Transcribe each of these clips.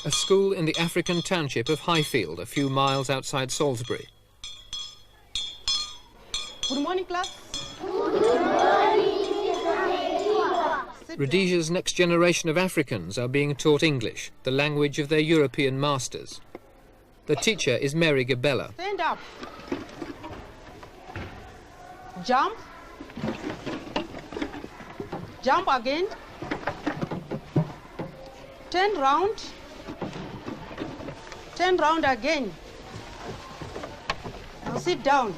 A school in the African township of Highfield, a few miles outside Salisbury. Good morning, class. Rhodesia's next generation of Africans are being taught English, the language of their European masters. The teacher is Mary Gabella. Stand up. Jump. Jump again. Turn round. Turn round again. Now sit down.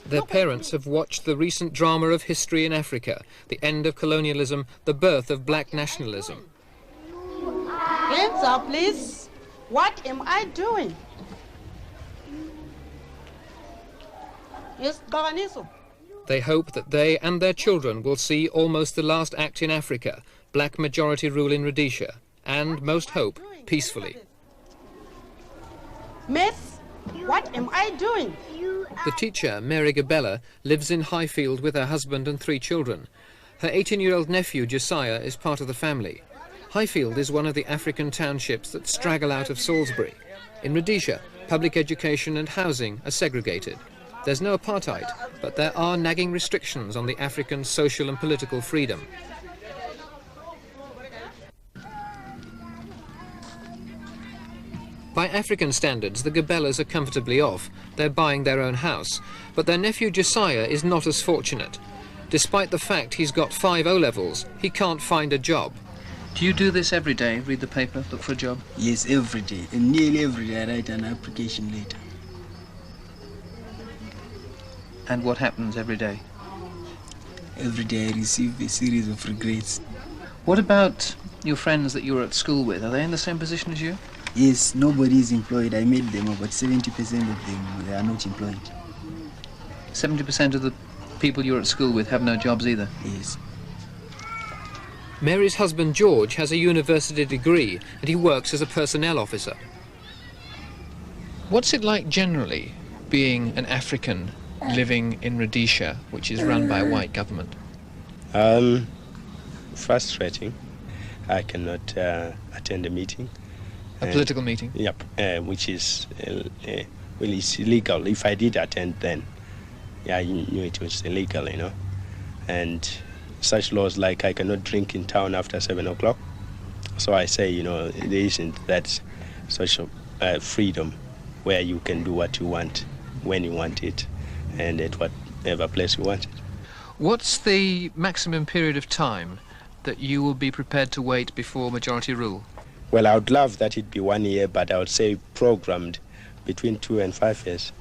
Their parents have watched the recent drama of history in Africa, the end of colonialism, the birth of black nationalism. Hands up, please. What am I doing? Yes, Baganiso. They hope that they and their children will see almost the last act in Africa, black majority rule in Rhodesia, and, most hope, peacefully. Miss, what am I doing? The teacher, Mary Gabella, lives in Highfield with her husband and 3 children. Her 18-year-old nephew, Josiah, is part of the family. Highfield is one of the African townships that straggle out of Salisbury. In Rhodesia, public education and housing are segregated. There's no apartheid, but there are nagging restrictions on the African social and political freedom. By African standards, the Gabellas are comfortably off. They're buying their own house. But their nephew Josiah is not as fortunate. Despite the fact he's got 5 O-levels, he can't find a job. Do you do this every day? Read the paper, look for a job? Yes, every day. And nearly every day I write an application letter. And what happens every day? Every day I receive a series of regrets. What about your friends that you were at school with? Are they in the same position as you? Yes, nobody is employed. I made them about 70% of them, they are not employed. 70% of the people you're at school with have no jobs either? Yes. Mary's husband George has a university degree and he works as a personnel officer. What's it like generally being an African living in Rhodesia, which is run by a white government? Frustrating. I cannot attend a meeting. A political meeting? Yep, which is well, it's illegal. If I did attend then, yeah, I knew it was illegal, you know. And such laws like I cannot drink in town after 7 o'clock. So I say, you know, there isn't that social freedom where you can do what you want, when you want it, and at whatever place you want it. What's the maximum period of time that you will be prepared to wait before majority rule? Well, I would love that it be 1 year, but I would say programmed between 2 and 5 years.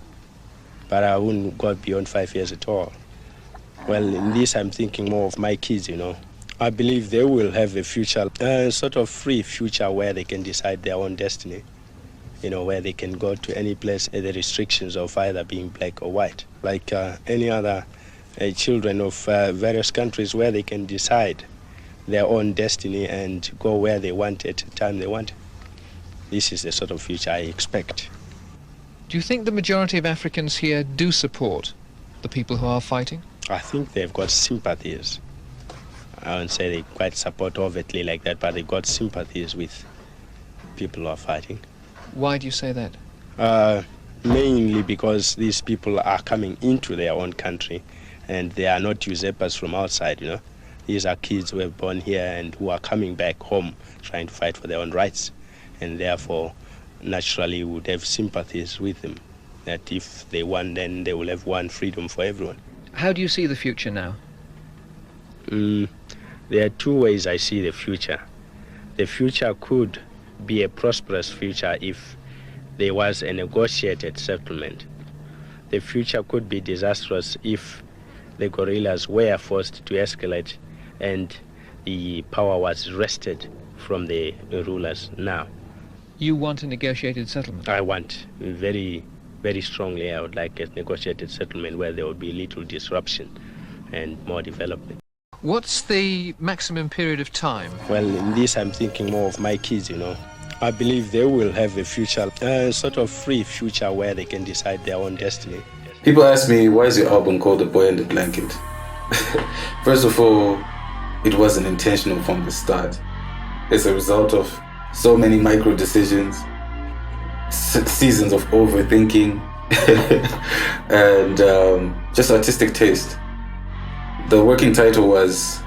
But I wouldn't go beyond 5 years at all. Well, in this, I'm thinking more of my kids, you know. I believe they will have a future, sort of free future where they can decide their own destiny. You know, where they can go to any place at the restrictions of either being black or white. Like any other children of various countries where they can decide their own destiny and go where they want at the time they want. This is the sort of future I expect. Do you think the majority of Africans here do support the people who are fighting? I think they've got sympathies. I wouldn't say they quite support overtly like that, but they've got sympathies with people who are fighting. Why do you say that? Mainly because these people are coming into their own country and they are not usurpers from outside, you know. These are kids who were born here and who are coming back home trying to fight for their own rights, and therefore naturally would have sympathies with them, that if they won, then they will have one freedom for everyone. How do you see the future now? There are 2 ways I see the future. The future could be a prosperous future if there was a negotiated settlement. The future could be disastrous if the guerrillas were forced to escalate and the power was wrested from the rulers now. You want a negotiated settlement? I want, very, very strongly, I would like a negotiated settlement where there will be little disruption and more development. What's the maximum period of time? Well, in this I'm thinking more of my kids, you know. I believe they will have a future, sort of free future where they can decide their own destiny. People ask me, why is your album called The Boy in the Blanket? First of all, it wasn't intentional from the start. It's a result of So many micro decisions, seasons of overthinking, and just artistic taste. The working title was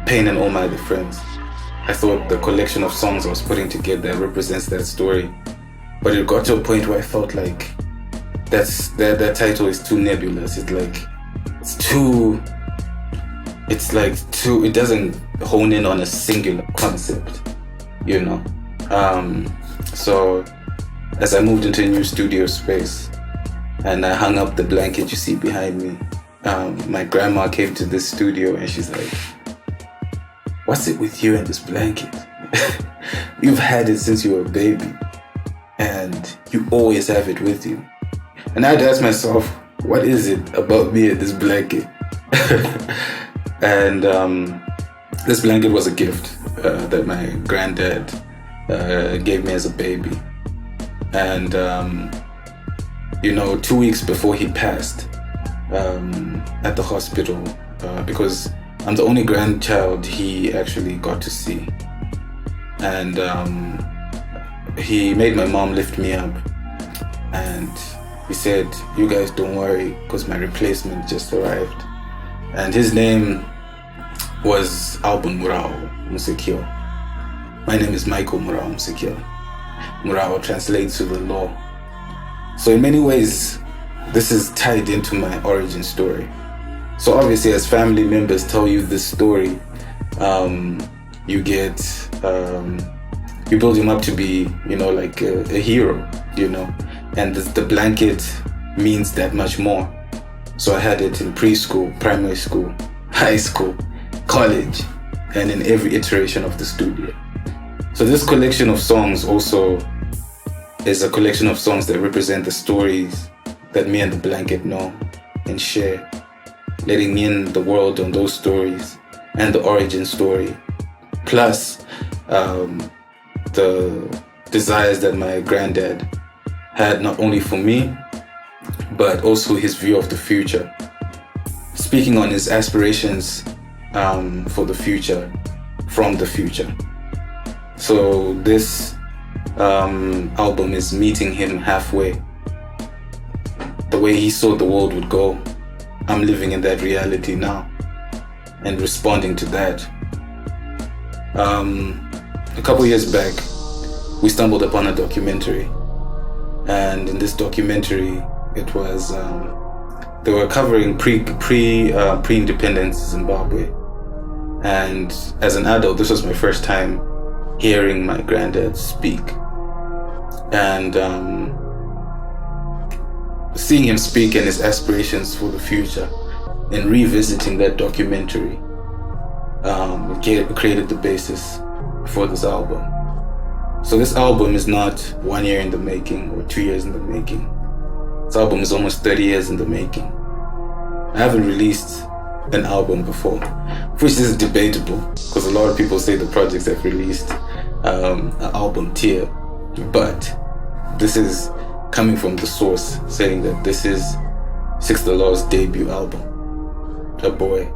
Pain and All My Other Friends. I thought the collection of songs I was putting together represents that story. But it got to a point where I felt like that title is too nebulous. It doesn't hone in on a singular concept, you know. So as I moved into a new studio space and I hung up the blanket you see behind me, my grandma came to this studio and she's like, "What's it with you and this blanket? You've had it since you were a baby and you always have it with you." And I had to ask myself, what is it about me and this blanket? And this blanket was a gift that my granddad gave me as a baby. And 2 weeks before he passed, at the hospital, because I'm the only grandchild he actually got to see, and he made my mom lift me up, and he said, "You guys don't worry, because my replacement just arrived." And his name was Albon Murao Musekio. My name is Michael Murao Musekio. Murao translates to the law. So in many ways, this is tied into my origin story. So obviously, as family members tell you this story, you build him up to be, like a hero, and the blanket means that much more. So I had it in preschool, primary school, high school, college, and in every iteration of the studio. So this collection of songs also is a collection of songs that represent the stories that me and the blanket know and share, letting in the world on those stories and the origin story, plus the desires that my granddad had, not only for me, but also his view of the future, speaking on his aspirations for the future, from the future. So this album is meeting him halfway. The way he saw the world would go, I'm living in that reality now and responding to that. A couple years back, we stumbled upon a documentary, and in this documentary, it was they were covering pre-independence Zimbabwe, and as an adult, this was my first time hearing my granddad speak, and seeing him speak and his aspirations for the future, and revisiting that documentary, created the basis for this album. So this album is not 1 year in the making or 2 years in the making. This album is almost 30 years in the making. I haven't released an album before, which is debatable because a lot of people say the projects have released an album tier, but this is coming from the source saying that this is Six the Law's debut album, A Boy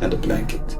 and a Blanket.